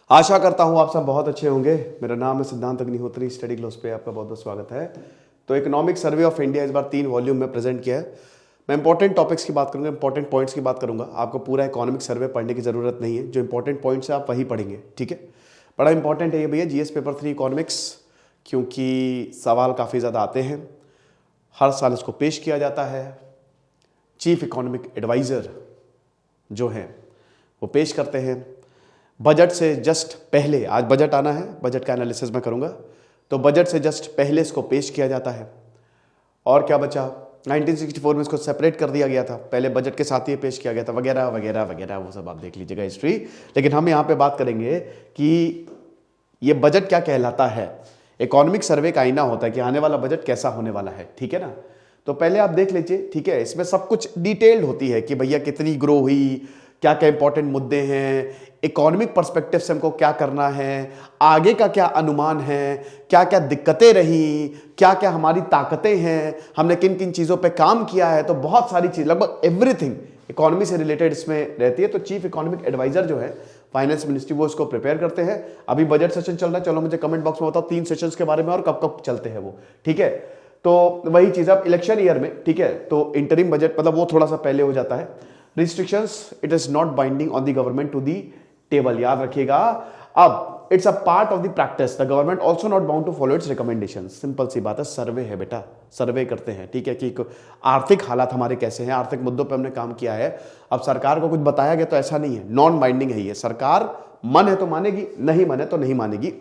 आशा करता हूँ आप सब बहुत अच्छे होंगे। मेरा नाम है सिद्धांत अग्निहोत्री। स्टडी ग्लोस पे आपका बहुत बहुत स्वागत है। तो इकोनॉमिक सर्वे ऑफ इंडिया इस बार 3 वॉल्यूम में प्रेजेंट किया है। मैं इंपॉर्टेंट टॉपिक्स की बात करूंगा, इंपॉर्टेंट पॉइंट्स की बात करूंगा। आपको पूरा इकोनॉमिक सर्वे पढ़ने की जरूरत नहीं है, जो इंपॉर्टेंट पॉइंट्स है आप वही पढ़ेंगे, ठीक है। बड़ा इंपॉर्टेंट है ये भैया, जीएस पेपर 3 इकोनॉमिक्स, क्योंकि सवाल काफ़ी ज़्यादा आते हैं। हर साल इसको पेश किया जाता है। चीफ इकोनॉमिक एडवाइज़र जो है वो पेश करते हैं। बजट से जस्ट पहले, आज बजट आना है, बजट का एनालिसिस मैं करूंगा, तो बजट से जस्ट पहले इसको पेश किया जाता है। और क्या बचा, 1964 में इसको सेपरेट कर दिया गया था, पहले बजट के साथ ही पेश किया गया था, वगैरह वगैरह वगैरह, वो सब आप देख लीजिएगा हिस्ट्री। लेकिन हम यहाँ पे बात करेंगे कि ये बजट क्या कहलाता है। इकोनॉमिक सर्वे का आईना होता है कि आने वाला बजट कैसा होने वाला है, ठीक है ना। तो पहले आप देख लीजिए, ठीक है। इसमें सब कुछ डिटेल्ड होती है कि भैया कितनी ग्रो हुई, क्या क्या इंपॉर्टेंट मुद्दे हैं, इकोनॉमिक पर्सपेक्टिव से हमको क्या करना है, आगे का क्या अनुमान है, क्या क्या दिक्कतें रही, क्या क्या हमारी ताकतें हैं, हमने किन किन चीज़ों पे काम किया है। तो बहुत सारी चीज़, लगभग एवरीथिंग इकोनॉमी से रिलेटेड इसमें रहती है। तो चीफ इकोनॉमिक एडवाइजर जो है फाइनेंस मिनिस्ट्री, वो इसको प्रिपेयर करते हैं। अभी बजट सेशन चल रहा है, चलो मुझे कमेंट बॉक्स में बताओ 3 सेशंस के बारे में और कब कब चलते हैं वो, ठीक है। तो वही चीज़ अब इलेक्शन ईयर में, ठीक है, तो इंटरिम बजट मतलब वो थोड़ा सा पहले हो जाता है। Restrictions, it is not binding on the government to the table, याद रखिएगा। अब it's a part of the practice, the government also not bound to follow its recommendation. Simple सी बात है, सर्वे है बेटा, सर्वे करते हैं, ठीक है, कि आर्थिक हालात हमारे कैसे हैं, आर्थिक मुद्दों पे हमने काम किया है। अब सरकार को कुछ बताया गया तो ऐसा नहीं है, नॉन बाइंडिंग है ये। सरकार मन है तो मानेगी, नहीं मन है तो नहीं मानेगी,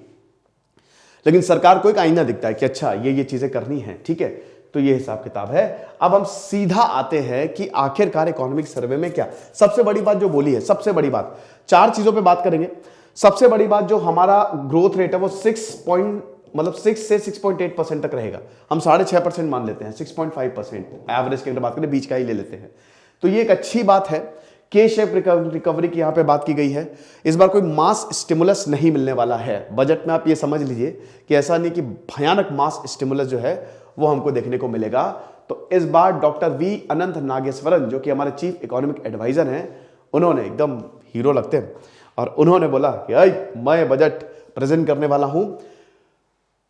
लेकिन सरकार को एक आईना दिखता है कि अच्छा ये चीजें करनी है, ठीक है। तो ये हिसाब किताब है। अब हम सीधा आते हैं कि आखिरकार इकोनॉमिक सर्वे में क्या सबसे बड़ी बात जो बोली है, सबसे बड़ी बात 4 चीजों पे बात करेंगे। सबसे बड़ी बात, जो हमारा ग्रोथ रेट है वो 6 से 6.8% तक रहेगा। हम 6.5% मान लेते हैं, 6.5% एवरेज की अगर बात करें, बीच का ही ले लेते हैं। तो ये एक अच्छी बात है। के शेप रिकवरी की यहां पे बात की गई है। इस बार कोई मास स्टिमुलस नहीं मिलने वाला है बजट में। आप ये समझ लीजिए कि ऐसा नहीं कि भयानक मास स्टिमुलस जो है वो हमको देखने को मिलेगा। तो इस बार डॉक्टर वी अनंत नागेश्वरन, जो कि हमारे चीफ इकोनॉमिक एडवाइजर हैं, उन्होंने एकदम हीरो लगते हैं और उन्होंने बोला कि मैं बजट प्रेजेंट करने वाला हूं।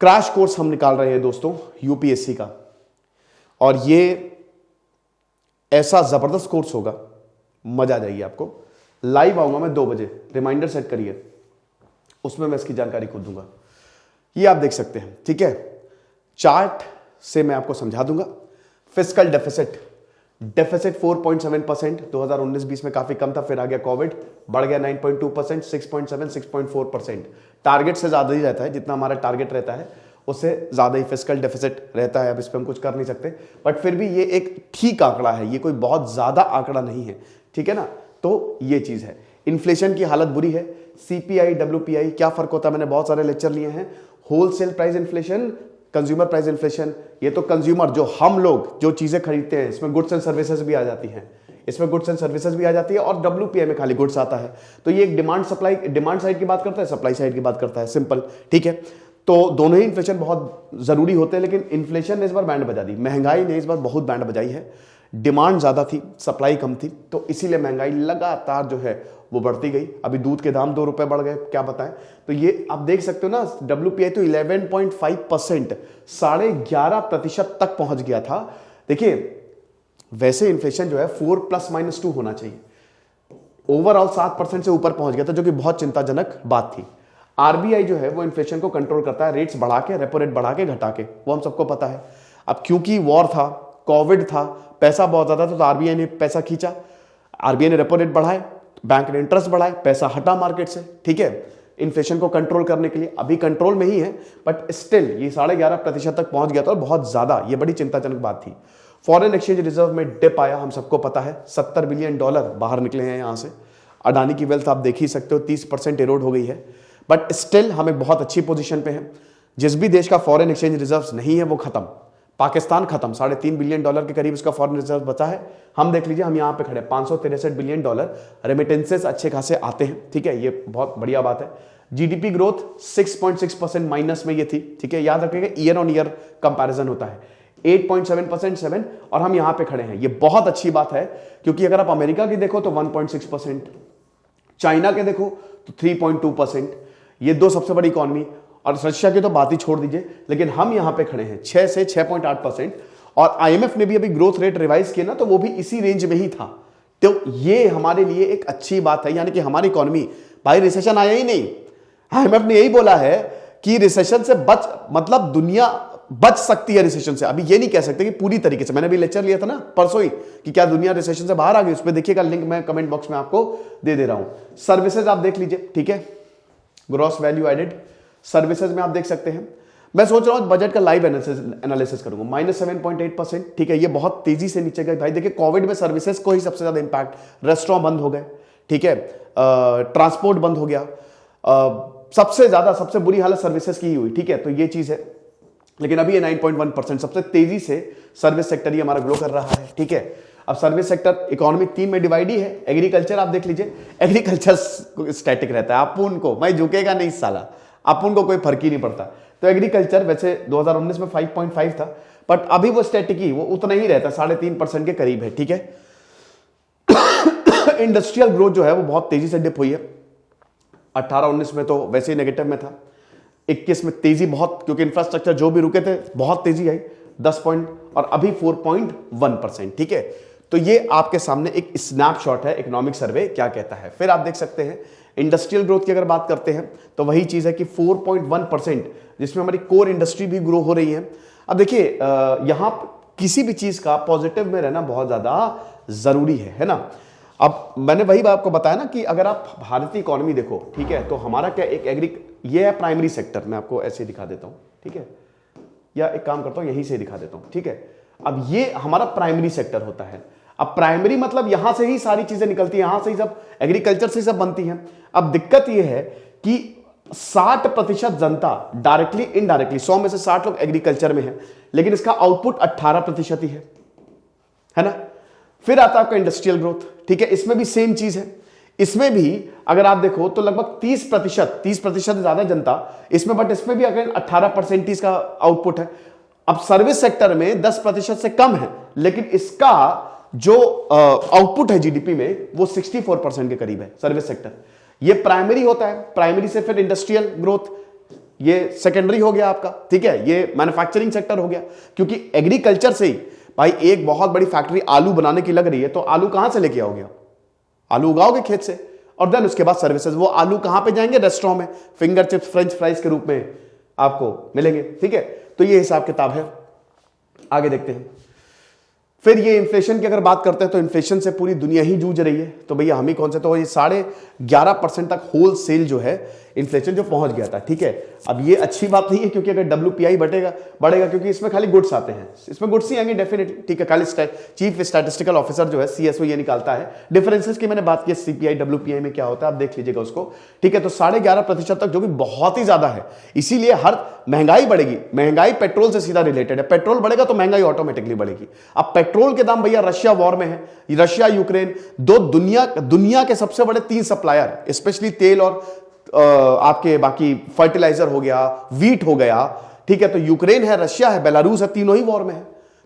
क्रैश कोर्स हम निकाल रहे हैं दोस्तों यूपीएससी का, और ये ऐसा जबरदस्त कोर्स होगा, मजा आ जाएगी आपको। लाइव आऊंगा मैं 2 बजे, रिमाइंडर सेट करिए, उसमें मैं इसकी जानकारी खुद दूंगा। ये आप देख सकते हैं, ठीक है। चार्ट से मैं आपको समझा दूंगा। फिस्कल डेफिसिट 4.7%, 2019-20 में काफी कम था, फिर आ गया कोविड, बढ़ गया 9.2%, 6.7, 6.4%। टारगेट से ज्यादा ही रहता है, जितना हमारा टारगेट रहता है उससे ज्यादा ही फिस्कल डेफिसिट रहता है। अब इस पर हम कुछ कर नहीं सकते, बट फिर भी ये एक ठीक आंकड़ा है, ये कोई बहुत ज्यादा आंकड़ा नहीं है, ठीक है ना। तो ये चीज है। इन्फ्लेशन की हालत बुरी है। सीपीआई डब्ल्यूपीआई क्या फर्क होता है, मैंने बहुत सारे लेक्चर लिए हैं। Wholesale price inflation, consumer price inflation. ये तो कंज्यूमर, जो हम लोग जो चीजें खरीदते हैं, इसमें गुड्स एंड सर्विसेज भी आ जाती हैं, इसमें गुड्स एंड सर्विसेज भी आ जाती है, और डब्ल्यूपीआई में खाली गुड्स आता है। तो ये एक डिमांड साइड की बात करता है, सप्लाई साइड की बात करता है, सिंपल, ठीक है। तो दोनों ही इन्फ्लेशन बहुत जरूरी होते हैं, लेकिन इन्फ्लेशन ने इस बार बैंड बजा दी, महंगाई ने इस बार बहुत बैंड बजाई है। डिमांड ज्यादा थी, सप्लाई कम थी, तो इसीलिए महंगाई लगातार जो है वो बढ़ती गई। अभी दूध के दाम 2 रुपए बढ़ गए, क्या बताएं। तो ये आप देख सकते हो ना, डब्ल्यूपीआई तो 11.5%, 11.5% तक पहुंच गया था। देखिए, वैसे इन्फ्लेशन जो है 4+-2 होना चाहिए, ओवरऑल 7% से ऊपर पहुंच गया था, जो कि बहुत चिंताजनक बात थी। आरबीआई जो है वो इन्फ्लेशन को कंट्रोल करता है, रेट्स बढ़ा के, रेपो रेट बढ़ा के, घटा के, वो हम सबको पता है। अब क्योंकि वॉर था, कोविड था, पैसा बहुत ज्यादा था, तो आरबीआई ने पैसा खींचा, आरबीआई ने रेपो रेट बढ़ाए, बैंक ने इंटरेस्ट बढ़ाए, पैसा हटा मार्केट से, ठीक है, इन्फ्लेशन को कंट्रोल करने के लिए। अभी कंट्रोल में ही है, बट स्टिल ये 11.5% तक पहुंच गया था, और बहुत ज्यादा, ये बड़ी चिंताजनक बात थी। फॉरेन एक्सचेंज रिजर्व में डिप आया, हम सबको पता है, $70 बिलियन बाहर निकले हैं यहां से। अडानी की वेल्थ आप देख ही सकते हो, 30% इरोड हो गई है, बट स्टिल हम एक बहुत अच्छी पोजीशन पे हैं। जिस भी देश का फॉरेन एक्सचेंज रिजर्व्स नहीं है वो खत्म। पाकिस्तान खत्म, $3.5 बिलियन के करीब इसका फॉरेन रिजर्व बचा है। हम देख लीजिए, हम यहाँ पे खड़े, $563 बिलियन, रेमिटेंसेस अच्छे खासे आते हैं, ठीक है, ये बहुत बढ़िया बात है। जीडीपी ग्रोथ 6.6% माइनस में ये थी, ठीक है, याद रखिएगा ईयर ऑन ईयर कंपैरिजन होता है। 8.7% 7, और हम यहां पे खड़े हैं, ये बहुत अच्छी बात है। क्योंकि अगर आप अमेरिका की देखो तो 1.6%, चाइना के देखो तो 3.2%, ये दो सबसे बड़ी इकॉनमी, और रशिया की तो बात ही छोड़ दीजिए, लेकिन हम यहां पे खड़े हैं 6 से 6.8%, और आईएमएफ ने भी अभी ग्रोथ रेट रिवाइज किया ना, तो वो भी इसी रेंज में ही था। तो ये हमारे लिए एक अच्छी बात है, यानी कि हमारी इकॉनमी, भाई रिसेशन आया ही नहीं। आईएमएफ ने यही बोला है कि रिसेशन से मतलब दुनिया बच सकती है रिसेशन से। अभी ये नहीं कह सकते कि पूरी तरीके से, मैंने भी लेक्चर लिया था ना परसों ही कि क्या दुनिया रिसेशन से बाहर आ गई, उस पर देखिएगा, लिंक मैं कमेंट बॉक्स में आपको दे दे रहा हूं। सर्विसेज आप देख लीजिए, ठीक है, ग्रॉस वैल्यू एडेड सर्विसेज में आप देख सकते हैं। मैं सोच रहा हूं बजट का लाइव एनालिसिस करूंगा, -7.8%, ठीक है, ये बहुत तेजी से नीचे गए भाई। देखिए कोविड में सर्विसेज को ही सबसे ज्यादा इंपैक्ट, रेस्टोरेंट बंद हो गए, ठीक है, ट्रांसपोर्ट बंद हो गया, सबसे ज्यादा सबसे बुरी हालत सर्विसेज की ही हुई, ठीक है, तो ये चीज है। लेकिन अभी ये 9.1% सबसे तेजी से सर्विस सेक्टर ही हमारा ग्रो कर रहा है, ठीक है। अब सर्विस सेक्टर इकोनॉमी 3 में डिवाइड ही है। एग्रीकल्चर आप देख लीजिए, एग्रीकल्चर स्टैटिक रहता है, अपुन को मैं झुकेगा नहीं साला, अपुन को कोई फर्क ही नहीं पड़ता। तो एग्रीकल्चर वैसे 2019 में 5.5 था, बट अभी वो स्टैटिक ही, वो उतना ही रहता है, 3.5% के करीब है, ठीक है। इंडस्ट्रियल ग्रोथ जो है वो बहुत तेजी से डिप हुई है। 18-19 में तो वैसे ही नेगेटिव में था, 21 में तेजी बहुत, क्योंकि इंफ्रास्ट्रक्चर जो भी रुके थे बहुत तेजी आई, 10 पॉइंट, और अभी 4.1%, ठीक है। तो ये आपके सामने एक स्नैपशॉट है, इकोनॉमिक सर्वे क्या कहता है। फिर आप देख सकते हैं इंडस्ट्रियल ग्रोथ की अगर बात करते हैं तो वही चीज है कि 4.1%, जिसमें हमारी कोर इंडस्ट्री भी ग्रो हो रही है। अब देखिए यहां किसी भी चीज का पॉजिटिव में रहना बहुत ज्यादा जरूरी है ना। अब मैंने वही बात आपको बताया ना कि अगर आप भारतीय इकोनॉमी देखो, ठीक है, तो हमारा क्या एक ये है प्राइमरी सेक्टर, मैं आपको ऐसे दिखा देता हूं, ठीक है, या एक काम करता हूं यहीं से दिखा देता हूं, ठीक है। अब ये हमारा प्राइमरी सेक्टर होता है। अब प्राइमरी मतलब यहां से ही सारी चीजें निकलती हैं, यहां से ही सब, एग्रीकल्चर से सब बनती हैं। अब दिक्कत यह है कि 60% जनता डायरेक्टली इनडायरेक्टली, 100 में से 60 लोग एग्रीकल्चर में है, लेकिन इसका आउटपुट 18% ही है ना। फिर आता है आपका इंडस्ट्रियल ग्रोथ, ठीक है, इसमें भी सेम चीज है। इसमें भी अगर आप देखो तो लगभग 30% ज्यादा जनता इसमें, बट इसमें भी अगर 18% इसका आउटपुट है। अब सर्विस सेक्टर में 10% से कम है, लेकिन इसका जो आउटपुट है जीडीपी में वो 64% के करीब है सर्विस सेक्टर। ये प्राइमरी होता है, प्राइमरी से फिर इंडस्ट्रियल ग्रोथ, ये सेकेंडरी हो गया आपका, ठीक है, ये मैन्युफैक्चरिंग सेक्टर हो गया। क्योंकि एग्रीकल्चर से ही भाई एक बहुत बड़ी फैक्ट्री आलू बनाने की लग रही है, तो आलू कहां से लेके आओगे? आलू उगाओगे खेत से, और देन उसके बाद सर्विसेज, वो आलू कहां पे जाएंगे? रेस्टोरेंट में फिंगर चिप्स फ्रेंच फ्राइज के रूप में आपको मिलेंगे, ठीक है। तो ये हिसाब किताब है। आगे देखते हैं। फिर ये इन्फ्लेशन की अगर बात करते हैं तो इन्फ्लेशन से पूरी दुनिया ही जूझ रही है, तो भैया हम ही कौन से, तो ये 11.5% तक होल सेल जो है इन्फ्लेशन जो पहुंच गया था, ठीक है। अब ये अच्छी बात नहीं है, क्योंकि अगर WPI बढ़ेगा, क्योंकि इसमें खाली गुड्स आते हैं, इसमें गुड्स ही आएंगे डेफिनेटली, ठीक है। खाली चीफ स्टैटिस्टिकल ऑफिसर जो है CSO ये निकालता है। डिफरेंसेस की मैंने बात की, CPI WPI में क्या होता है आप देख लीजिएगा उसको, ठीक है। तो 11.5% तक, जो कि बहुत ही ज्यादा है। इसीलिए हर महंगाई बढ़ेगी, महंगाई पेट्रोल से सीधा रिलेटेड है, पेट्रोल बढ़ेगा तो महंगाई ऑटोमेटिकली बढ़ेगी। अब पेट्रोल के दाम भैया, रशिया वॉर में है, रशिया यूक्रेन, दो दुनिया के सबसे बड़े 3 सप्लायर, स्पेशली तेल और आपके बाकी फर्टिलाइजर हो गया, वीट हो गया, ठीक है। तो यूक्रेन है, रशिया है, बेलारूस है, तीनों ही वॉर में है,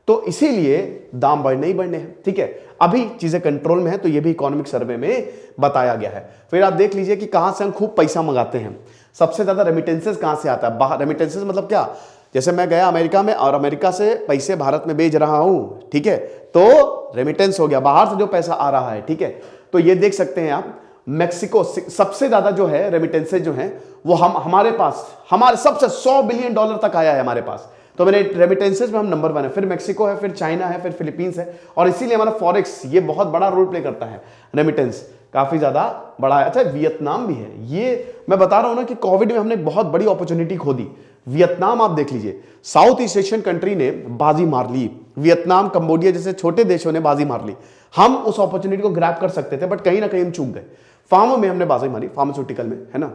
तो इसीलिए दाम बढ़ने ही बढ़ने हैं, ठीक है। अभी चीजें कंट्रोल में है, तो ये भी इकोनॉमिक सर्वे में बताया गया है। फिर आप देख लीजिए कि कहां से हम खूब पैसा मंगाते हैं, सबसे ज्यादा रेमिटेंसेस कहां से आता है। रेमिटेंसेस मतलब क्या, जैसे मैं गया अमेरिका में और अमेरिका से पैसे भारत में भेज रहा हूं, ठीक है, तो रेमिटेंस हो गया, बाहर से जो पैसा आ रहा है, ठीक है। तो ये देख सकते हैं आप, मैक्सिको सबसे ज्यादा जो है रेमिटेंसेज जो है वो हमारे सबसे $100 बिलियन तक आया है हमारे पास। तो मैंने रेमिटेंसेज में हम नंबर 1 है, फिर मैक्सिको है, फिर चाइना है, फिर फिलीपींस है, और इसीलिए हमारा फॉरेक्स ये बहुत बड़ा रोल प्ले करता है, रेमिटेंस काफी ज्यादा बड़ा है। अच्छा, वियतनाम भी है, ये मैं बता रहा हूं ना कि कोविड में हमने बहुत बड़ी अपॉर्चुनिटी खो दी। वियतनाम आप देख लीजिए, साउथ ईस्ट एशियन कंट्री ने बाजी मार ली, वियतनाम कंबोडिया जैसे छोटे देशों ने बाजी मार ली। हम उस अपॉर्चुनिटी को ग्रैब कर सकते थे, बट कहीं ना कहीं हम चूक गए। फार्मा में हमने बाजी मारी, फार्मास्यूटिकल में, है ना।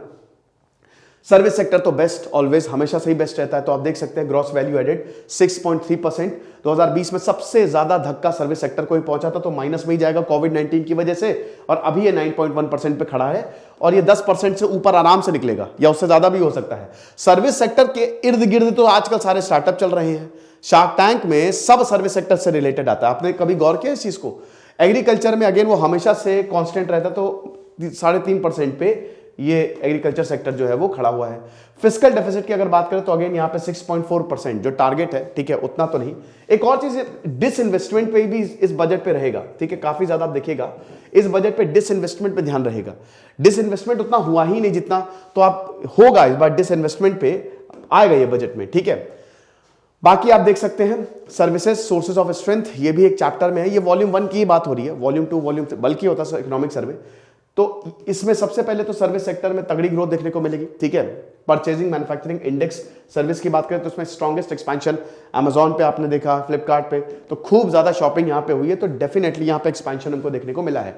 सर्विस सेक्टर तो बेस्ट, ऑलवेज हमेशा से ही बेस्ट रहता है। तो आप देख सकते हैं ग्रॉस वैल्यू एडेड 6.3%। 2020 में सबसे ज्यादा धक्का सर्विस सेक्टर को ही पहुंचा था, तो माइनस में ही जाएगा कोविड-19 की वजह से, और अभी ये 9.1% पे खड़ा है, और ये 10% से ऊपर आराम से निकलेगा, या उससे ज्यादा भी हो सकता है। सर्विस सेक्टर के इर्द गिर्द तो आजकल सारे स्टार्टअप चल रहे हैं। शार्क टैंक में सब सर्विस सेक्टर से रिलेटेड आता है। आपने कभी गौर किया इस चीज को? एग्रीकल्चर में अगेन वो हमेशा से कांस्टेंट रहता, तो 3.5% पे ये एग्रीकल्चर सेक्टर जो है वो खड़ा हुआ है। फिस्कल डेफिसिट की अगर बात करें तो अगेन यहाँ पे 6.4% जो टारगेट है, ठीक है, उतना तो नहीं। एक और चीज, डिसइन्वेस्टमेंट पे भी इस बजट पे रहेगा, ठीक है, काफी ज्यादा आप देखिएगा इस बजट पे डिसइन्वेस्टमेंट पे ध्यान रहेगा। डिसइन्वेस्टमेंट उतना हुआ ही नहीं जितना, तो आप होगा इस बार डिसइन्वेस्टमेंट पे आएगा ये बजट में, ठीक है। बाकी आप देख सकते हैं सर्विसेज सोर्सेज ऑफ स्ट्रेंथ, ये भी एक चैप्टर में है, ये वॉल्यूम 1 की बात हो रही है, वॉल्यूम 2 वॉल्यूम बल्कि होता है इकोनॉमिक सर्वे। तो इसमें सबसे पहले तो सर्विस सेक्टर में तगड़ी ग्रोथ देखने को मिलेगी, ठीक है। परचेजिंग मैन्युफैक्चरिंग इंडेक्स सर्विस की बात करें तो उसमें स्ट्रॉन्गेस्ट एक्सपेंशन अमेजॉन पे आपने देखा, फ्लिपकार्ट पे, तो खूब ज्यादा शॉपिंग यहां पे हुई है, तो डेफिनेटली यहां पे एक्सपेंशन हमको देखने को मिला है।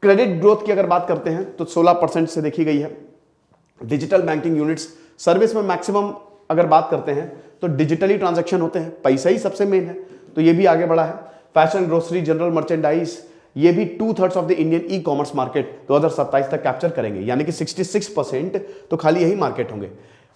क्रेडिट ग्रोथ की अगर बात करते हैं तो 16% से देखी गई है। डिजिटल बैंकिंग यूनिट्स सर्विस में मैक्सिमम अगर बात करते हैं तो डिजिटली ट्रांजैक्शन होते हैं, पैसा ही सबसे मेन है, तो ये भी आगे बढ़ा है। फैशन, ग्रोसरी, जनरल मर्चेंडाइज, ये भी 2/3 of the Indian e commerce market 2027 तक कैप्चर करेंगे, यानी कि 66% तो खाली यही मार्केट होंगे।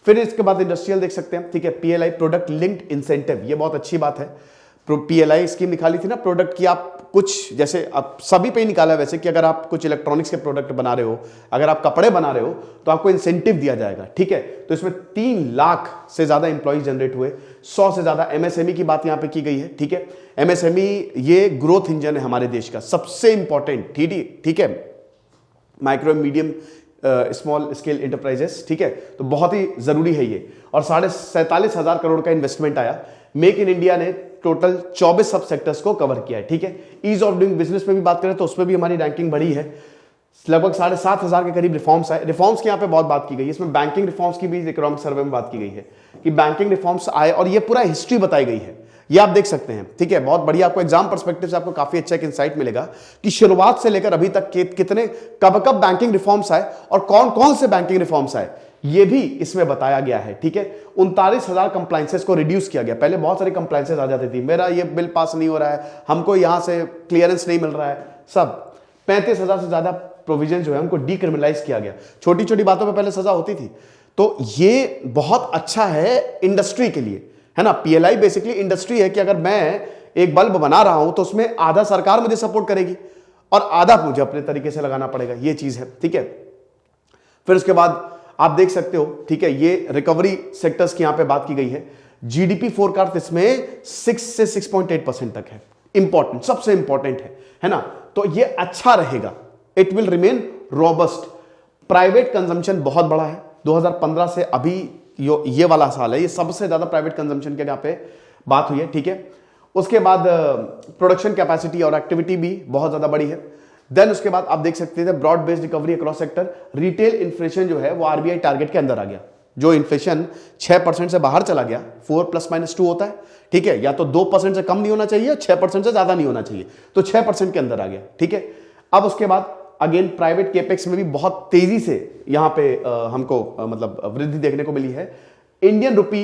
फिर इसके बाद इंडस्ट्रियल देख सकते हैं, ठीक है, पीएलआई प्रोडक्ट लिंक्ड इंसेंटिव, ये बहुत अच्छी बात है। पीएलआई स्कीम निकाली थी ना प्रोडक्ट की, आप कुछ जैसे आप सभी पे ही निकाला है वैसे, कि अगर आप कुछ इलेक्ट्रॉनिक्स के प्रोडक्ट बना रहे हो, अगर आप कपड़े बना रहे हो तो आपको इंसेंटिव दिया जाएगा, ठीक है। तो इसमें 3 लाख से ज्यादा इंप्लॉइज जनरेट हुए, 100 से ज्यादा एमएसएमई की बात यहां पे की गई है, ठीक है। एमएसएमई ये ग्रोथ इंजन है हमारे देश का सबसे इंपॉर्टेंट, ठीक है, micro medium small scale enterprises, ठीक है, तो बहुत ही जरूरी है ये। और 47,500 करोड़ का इन्वेस्टमेंट आया। मेक इन इंडिया ने टोटल 24 सब सेक्टर्स को कवर किया है, ठीक है। ईज ऑफ डूइंग बिजनेस में भी बात करें तो उसमें भी हमारी रैंकिंग बढ़ी है, लगभग 7,500 के करीब रिफॉर्म्स आए। रिफॉर्म्स की यहाँ पे बहुत बात की गई है, इसमें बैंकिंग रिफॉर्म्स की भी इकोनॉमिक सर्वे में बात की गई है कि बैंकिंग रिफॉर्म्स आए, और ये पूरा हिस्ट्री बताई गई है, ये आप देख सकते हैं, ठीक है। बहुत बढ़िया, आपको एग्जाम पर्सपेक्टिव से आपको काफी अच्छा एक इंसाइट मिलेगा कि शुरुआत से लेकर अभी तक कितने कब कब बैंकिंग रिफॉर्म्स आए और कौन कौन से बैंकिंग रिफॉर्म्स आए, ये भी इसमें बताया गया है, ठीक है। 39,000 कंप्लायंसेस को रिड्यूस किया गया। पहले बहुत सारी कंप्लायंसेस आ जाती थी, मेरा ये बिल पास नहीं हो रहा है, हमको यहां से क्लियरेंस नहीं मिल रहा है, सब 35,000 से ज्यादा प्रोविजन जो है हमको डीक्रिमिनलाइज किया गया। छोटी छोटी बातों पर पहले सजा होती थी, तो ये बहुत अच्छा है इंडस्ट्री के लिए, है ना। पीएलआई बेसिकली इंडस्ट्री है कि अगर मैं एक बल्ब बना रहा हूं तो उसमें आधा सरकार मुझे सपोर्ट करेगी और आधा मुझे अपने तरीके से लगाना पड़ेगा, ये चीज है, ठीक है। फिर उसके बाद आप देख सकते हो, ठीक है, ये रिकवरी सेक्टर्स की यहां पे बात की गई है। जीडीपी फोरकास्ट इसमें 6 से 6.8% तक है, इंपॉर्टेंट, सबसे इंपॉर्टेंट है ना। तो ये अच्छा रहेगा, it will remain robust. Private consumption बहुत बड़ा है, 2015 से अभी ये वाला साल है, ये सबसे ज्यादा प्राइवेट कंजम्पशन के यहाँ पे बात हुई है, ठीक है। उसके बाद प्रोडक्शन कैपेसिटी और एक्टिविटी भी बहुत ज्यादा बड़ी है। देन उसके बाद आप देख सकते थे broad based recovery across sector. Retail inflation जो है वो आरबीआई टारगेट के अंदर आ गया, जो इन्फ्लेशन 6% से बाहर चला गया, 4 + -2 होता है, ठीक है, या तो 2% से कम नहीं होना चाहिए, 6% से ज्यादा नहीं होना चाहिए, तो 6% के अंदर आ गया, ठीक है। अब उसके बाद अगेन प्राइवेट केपेक्स में भी बहुत तेजी से यहां पे हमको मतलब वृद्धि देखने को मिली है। इंडियन रुपी,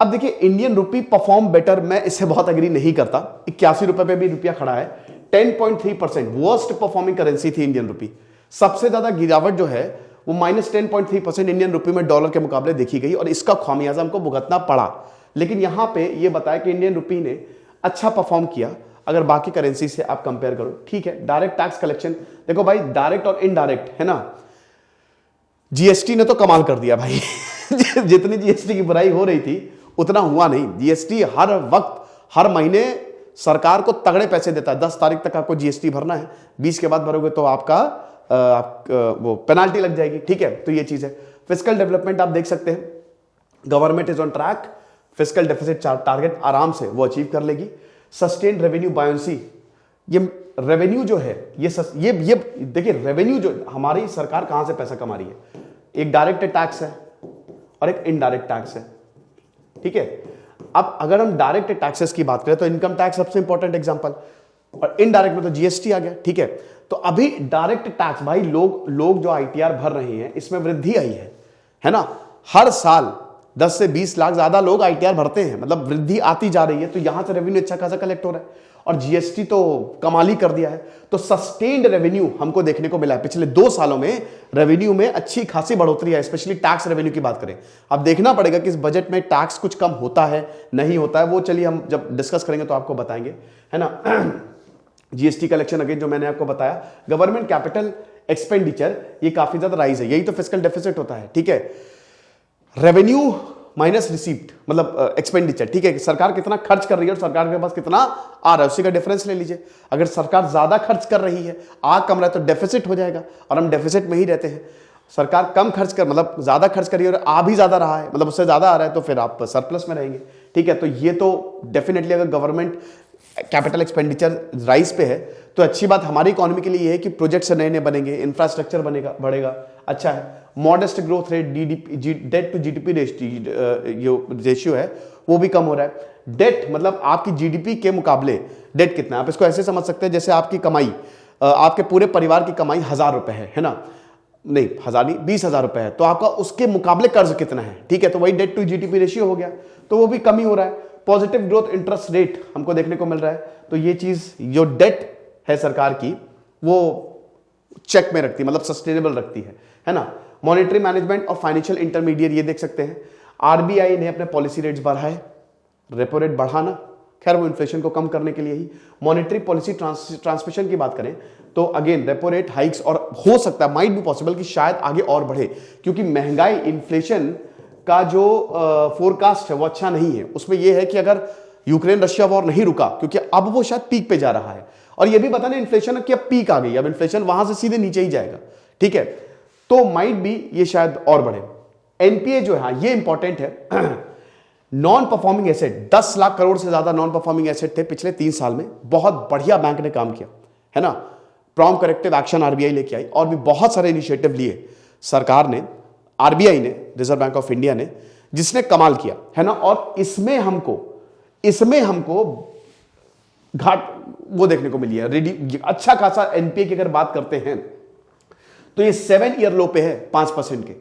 अब देखिए इंडियन रुपी परफॉर्म बेटर, मैं इससे बहुत एग्री नहीं करता। 81 रुपए पे भी रुपया खड़ा है, 10.3%, वर्स्ट परफॉर्मिंग करेंसी थी इंडियन रुपी। सबसे ज्यादा गिरावट जो है वो -10.3% इंडियन रुपी में डॉलर के मुकाबले देखी गई, और इसका खामियाजा हमको भुगतना पड़ा। लेकिन यहां पे ये बताया कि इंडियन रुपी ने अच्छा परफॉर्म किया अगर बाकी करेंसी से आप कंपेयर करो, ठीक है। डायरेक्ट टैक्स कलेक्शन, देखो भाई, डायरेक्ट और इनडायरेक्ट, है ना, जीएसटी ने तो कमाल कर दिया भाई जितनी जीएसटी की बुराई हो रही थी उतना हुआ नहीं। जीएसटी हर वक्त हर महीने सरकार को तगड़े पैसे देता है। 10 तारीख तक आपको जीएसटी भरना है, 20 के बाद भरोगे तो आपका वो पेनाल्टी लग जाएगी, ठीक है। तो ये चीज है। फिस्कल डेवलपमेंट आप देख सकते हैं, government is on track, fiscal deficit target आराम से वो अचीव कर लेगी। सस्टेन रेवेन्यू बायोंसी, ये रेवेन्यू जो है ये देखिए, रेवेन्यू जो हमारी सरकार कहां से पैसा कमा रही है, एक डायरेक्ट टैक्स है और एक इनडायरेक्ट टैक्स है, ठीक है। अब अगर हम डायरेक्ट टैक्सेस की बात करें तो इनकम टैक्स सबसे इंपॉर्टेंट एग्जांपल, और इनडायरेक्ट में तो जीएसटी आ गया, ठीक है। तो अभी डायरेक्ट टैक्स भाई, लोग जो आईटीआर भर रहे हैं इसमें वृद्धि आई है ना। हर साल 10 से 20 लाख ज्यादा लोग आईटीआर भरते हैं, मतलब वृद्धि आती जा रही है, तो यहां से रेवेन्यू अच्छा खासा कलेक्ट हो रहा है, और जीएसटी तो कमाल ही कर दिया है। तो सस्टेन्ड रेवेन्यू हमको देखने को मिला है, पिछले 2 सालों में रेवेन्यू में अच्छी खासी बढ़ोतरी है, स्पेशली टैक्स रेवेन्यू की बात करें। अब देखना पड़ेगा कि इस बजट में टैक्स कुछ कम होता है नहीं होता है, वो चलिए हम जब डिस्कस करेंगे तो आपको बताएंगे, है ना। जीएसटी कलेक्शन अगेन जो मैंने आपको बताया, गवर्नमेंट कैपिटल एक्सपेंडिचर ये काफी ज्यादा राइज है, यही तो फिस्कल डेफिसिट होता है, ठीक है। रेवेन्यू माइनस रिसीप्ट मतलब एक्सपेंडिचर, ठीक है, सरकार कितना खर्च कर रही है और सरकार के पास कितना आ रहा है, उसी का डिफरेंस ले लीजिए। अगर सरकार ज्यादा खर्च कर रही है, आ कम रहा है, तो डेफिसिट हो जाएगा, और हम डेफिसिट में ही रहते हैं। सरकार कम खर्च कर मतलब ज्यादा खर्च कर रही है और आ भी ज्यादा रहा है, मतलब उससे ज्यादा आ रहा है, तो फिर आप सरप्लस में रहेंगे, ठीक है। तो ये तो डेफिनेटली अगर गवर्नमेंट कैपिटल एक्सपेंडिचर राइज पे है तो अच्छी बात हमारी इकोनॉमी के लिए ये है कि प्रोजेक्ट्स नए नए बनेंगे, इंफ्रास्ट्रक्चर बनेगा, बढ़ेगा, अच्छा है। Modest growth rate, debt to GDP ratio है वो भी कम हो रहा है। डेट मतलब आपकी जीडीपी के मुकाबले डेट कितना है, आप इसको ऐसे समझ सकते हैं जैसे आपकी कमाई, आपके पूरे परिवार की कमाई 1000 रुपए है ना, नहीं 1000 नहीं 20,000 रुपए है, तो आपका उसके मुकाबले कर्ज कितना है, ठीक है, तो वही डेट टू जीडीपी रेशियो हो गया, तो वो भी कम ही हो रहा है। पॉजिटिव ग्रोथ इंटरेस्ट रेट हमको देखने को मिल रहा है, तो ये चीज जो डेट है सरकार की वो चेक में रखती है, मतलब सस्टेनेबल रखती है ना। मॉनेटरी मैनेजमेंट और फाइनेंशियल इंटरमीडिएट ये देख सकते हैं। आरबीआई ने अपने पॉलिसी रेट्स बढ़ाए, रेपो रेट बढ़ाना, खैर वो इन्फ्लेशन को कम करने के लिए ही। मॉनेटरी पॉलिसी ट्रांसमिशन की बात करें तो अगेन रेपो रेट हाइक्स, और हो सकता है माइट बी पॉसिबल कि शायद आगे और बढ़े, क्योंकि महंगाई इन्फ्लेशन का जो फोरकास्ट है वो अच्छा नहीं है। उसमें यह है कि अगर यूक्रेन रशिया वॉर नहीं रुका, क्योंकि अब वो शायद पीक पे जा रहा है, और ये भी पता नहीं इन्फ्लेशन की अब पीक आ गई, अब इन्फ्लेशन वहां से सीधे नीचे ही जाएगा, ठीक है, तो माइट बी ये शायद और बढ़े। एनपीए जो है, हाँ ये इंपॉर्टेंट है, non performing asset 10 lakh crore से ज्यादा नॉन परफॉर्मिंग एसेट थे पिछले 3 साल में, बहुत बढ़िया बैंक ने काम किया है ना। प्रॉम्प्ट करेक्टिव एक्शन आरबीआई लेके आई, और भी बहुत सारे इनिशिएटिव लिए सरकार ने, आरबीआई ने, रिजर्व बैंक ऑफ इंडिया ने, जिसने कमाल किया है ना। और इसमें हमको घाट वो देखने को मिली है, अच्छा खासा एनपीए की अगर बात करते हैं तो ये 7 ईयर लो पे है 5% के,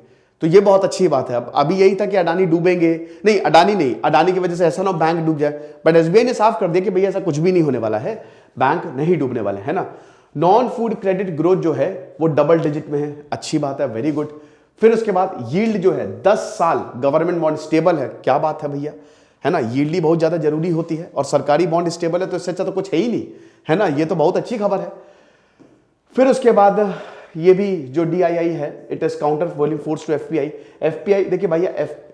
तो ये बहुत अच्छी बात है। अब अभी यही था कि अडानी डूबेंगे, नहीं अडानी की वजह से ऐसा ना बैंक डूब जाए, बट एसबीआई ने साफ कर दिया कि भैया ऐसा कुछ भी नहीं होने वाला है, बैंक नहीं डूबने वाले, है ना। नॉन फूड क्रेडिट ग्रोथ जो है वो डबल डिजिट में है, अच्छी बात है, वेरी गुड। फिर उसके बाद यील्ड जो है 10 साल गवर्नमेंट बॉन्ड स्टेबल है, क्या बात है भैया, है ना। यील्ड ही बहुत ज्यादा जरूरी होती है, और सरकारी बॉन्ड स्टेबल है तो इससे अच्छा तो कुछ है ही नहीं, है ना, ये तो बहुत अच्छी खबर है। फिर उसके बाद ये भी जो डीआईआई है, it is counter volume force to FPI. FPI देखिए भैया,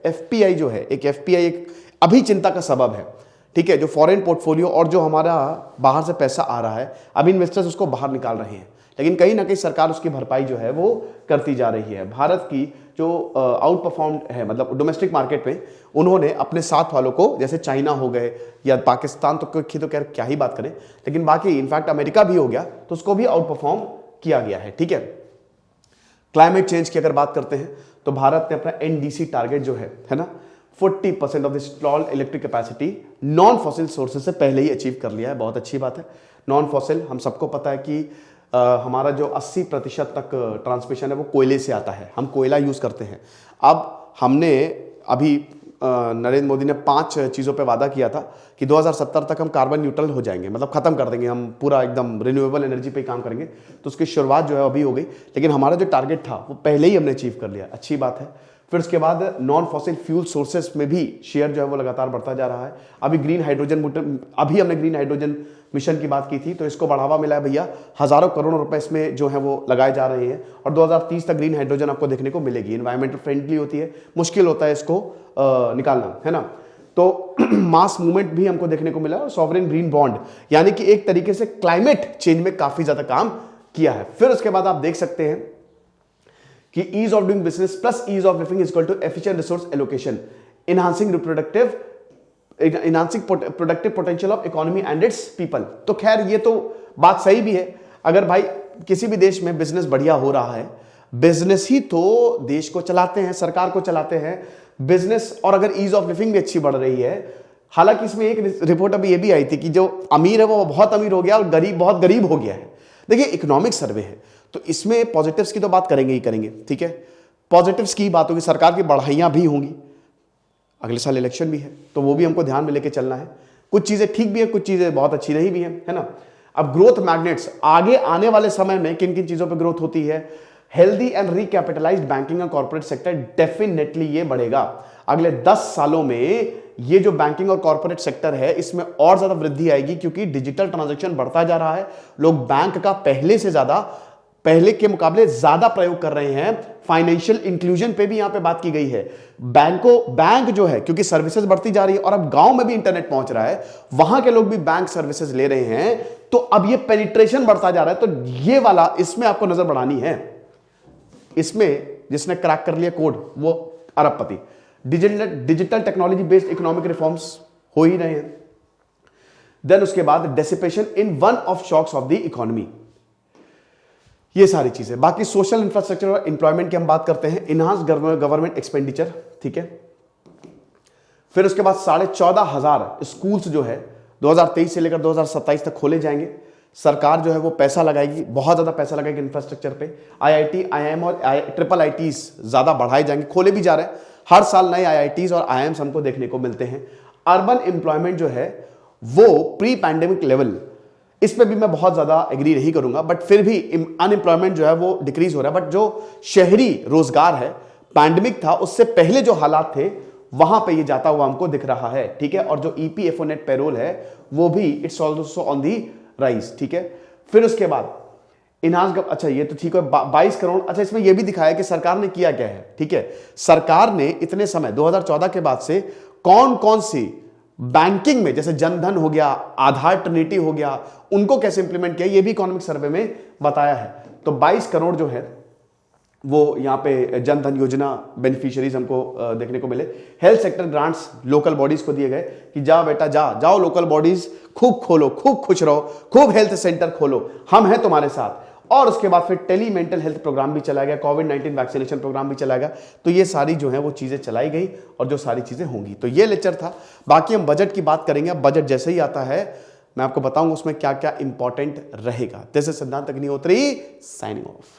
एफपीआई जो है, एफपीआई एक अभी चिंता का सबब है, ठीक है, जो फॉरेन पोर्टफोलियो और जो हमारा बाहर से पैसा आ रहा है, अभी इन्वेस्टर्स उसको बाहर निकाल रहे हैं, लेकिन कहीं ना कहीं सरकार उसकी भरपाई जो है वो करती जा रही है। भारत की जो आउट परफॉर्म्ड है, मतलब डोमेस्टिक मार्केट में, उन्होंने अपने साथ वालों को, जैसे चाइना हो गए या पाकिस्तान तो क्या ही बात करें, लेकिन बाकी इनफैक्ट अमेरिका भी हो गया, तो उसको भी आउट परफॉर्म किया गया है, ठीक है। क्लाइमेट चेंज की अगर बात करते हैं तो भारत ने अपना एनडीसी टारगेट जो है ना, 40% of the installed electric capacity non fossil sources से पहले ही अचीव कर लिया है, बहुत अच्छी बात है। नॉन फॉसिल हम सबको पता है कि हमारा जो 80% तक ट्रांसमिशन है वो कोयले से आता है, हम कोयला यूज करते हैं। अब हमने अभी नरेंद्र मोदी ने 5 चीज़ों पे वादा किया था कि 2070 तक हम कार्बन न्यूट्रल हो जाएंगे, मतलब खत्म कर देंगे, हम पूरा एकदम रिन्यूएबल एनर्जी पे काम करेंगे, तो उसकी शुरुआत जो है अभी हो गई, लेकिन हमारा जो टारगेट था वो पहले ही हमने अचीव कर लिया, अच्छी बात है। फिर उसके बाद नॉन फॉसिल फ्यूल सोर्सेस में भी शेयर जो है वो लगातार बढ़ता जा रहा है। अभी हमने ग्रीन हाइड्रोजन मिशन की बात की थी, तो इसको बढ़ावा मिला है भैया, हजारों करोड़ रुपए इसमें जो है वो लगाए जा रहे हैं, और 2030 तक ग्रीन हाइड्रोजन आपको देखने को मिलेगी। एनवायरमेंटल फ्रेंडली होती है, मुश्किल होता है इसको निकालना, है ना। तो मास मूवमेंट भी हमको देखने को मिला, और सॉवरेन ग्रीन बॉन्ड, यानी कि एक तरीके से क्लाइमेट चेंज में काफी ज्यादा काम किया है। फिर उसके बाद आप देख सकते हैं कि ease of doing business plus ease of living is equal to efficient resource allocation, enhancing productive potential of economy and its people. तो खैर ये तो बात सही भी है, अगर भाई किसी भी देश में बिजनेस बढ़िया हो रहा है, बिजनेस ही तो देश को चलाते हैं, सरकार को चलाते हैं बिजनेस, और अगर ईज ऑफ लिविंग भी अच्छी बढ़ रही है, हालांकि इसमें एक रिपोर्ट अभी ये भी आई थी कि जो अमीर है वो बहुत अमीर हो गया और गरीब बहुत गरीब हो गया है। देखिए इकोनॉमिक सर्वे है, तो इसमें पॉजिटिव्स की तो बात करेंगे ही करेंगे, ठीक है, पॉजिटिव्स की बात होगी, सरकार की बढ़ाइयां भी होंगी, अगले साल इलेक्शन भी है, तो वो भी हमको ध्यान में लेके चलना है। कुछ चीजें ठीक भी है, कुछ चीजें बहुत अच्छी नहीं भी है ना। अब ग्रोथ मैग्नेट्स, आगे आने वाले समय में किन किन चीजों पर ग्रोथ होती है, healthy and recapitalised banking and corporate sector, definitely ये बढ़ेगा अगले 10 सालों में। ये जो बैंकिंग और कॉर्पोरेट सेक्टर है इसमें और ज्यादा वृद्धि आएगी, क्योंकि डिजिटल ट्रांजैक्शन बढ़ता जा रहा है, लोग बैंक का पहले से ज्यादा पहले के मुकाबले ज्यादा प्रयोग कर रहे हैं। फाइनेंशियल इंक्लूजन पे भी यहां पे बात की गई है। बैंक जो है, क्योंकि सर्विसेज बढ़ती जा रही है और अब गांव में भी इंटरनेट पहुंच रहा है, वहां के लोग भी बैंक सर्विसेज ले रहे हैं, तो अब ये पेनिट्रेशन बढ़ता जा रहा है। तो ये वाला, इसमें आपको नजर बढ़ानी है। इसमें जिसने क्रैक कर लिया कोड वो अरबपति। Digital technology based economic reforms हो ही रहे हैं। देन उसके बाद dissipation in one of shocks of the economy, ये सारी चीजें। बाकी सोशल इंफ्रास्ट्रक्चर और एम्प्लॉयमेंट की हम बात करते हैं। इनहांस गवर्नमेंट एक्सपेंडिचर, ठीक है। फिर उसके बाद 14,500 स्कूल्स जो है 2023 से लेकर 2027 तक खोले जाएंगे। सरकार जो है वो पैसा लगाएगी, बहुत ज्यादा पैसा लगाएगी इंफ्रास्ट्रक्चर पे। आईआईटी, आईआईएम और ट्रिपल आईटीज ज्यादा बढ़ाए जाएंगे, खोले भी जा रहे हैं। हर साल नए आईआईटीज और आईआईएम्स हमको देखने को मिलते हैं। अर्बन एम्प्लॉयमेंट जो है वो प्री पैंडेमिक लेवल, इस पे भी मैं बहुत ज्यादा एग्री नहीं करूंगा, बट फिर भी अनएम्प्लॉयमेंट जो है वो डिक्रीज हो रहा है। बट जो शहरी रोजगार है, पैंडेमिक था उससे पहले जो हालात थे वहां पे ये जाता हुआ हमको दिख रहा है, ठीक है। और जो ईपीएफओ नेट पेरोल है वो भी it's also on the rise, ठीक है। फिर उसके बाद इनहांस, अच्छा ये तो ठीक है 22 करोड़। अच्छा इसमें ये भी दिखाया कि सरकार ने किया क्या है, ठीक है। सरकार ने इतने समय 2014 के बाद से कौन कौन सी बैंकिंग में, जैसे जनधन हो गया, आधार ट्रिनिटी हो गया, उनको कैसे इंप्लीमेंट किया, ये भी इकोनॉमिक सर्वे में बताया है। तो 22 करोड़ जो है वो यहां पे जनधन योजना बेनिफिशियरीज हमको देखने को मिले। Health sector grants local bodies को दिए गए कि जा बेटा जाओ लोकल बॉडीज, खूब खोलो, खूब खुश रहो, खूब हेल्थ सेंटर खोलो, हम हैं तुम्हारे साथ। और उसके बाद फिर टेली मेंटल हेल्थ प्रोग्राम भी चलाया गया, कोविड-19 वैक्सीनेशन प्रोग्राम भी चलाया गया। तो ये सारी जो है वो चीजें चलाई गई और जो सारी चीजें होंगी। तो ये लेक्चर था। बाकी हम बजट की बात करेंगे। अब बजट जैसे ही आता है मैं आपको बताऊंगा उसमें क्या क्या इंपॉर्टेंट रहेगा। दिस इज सिद्धांत अग्निहोत्री साइनिंग ऑफ।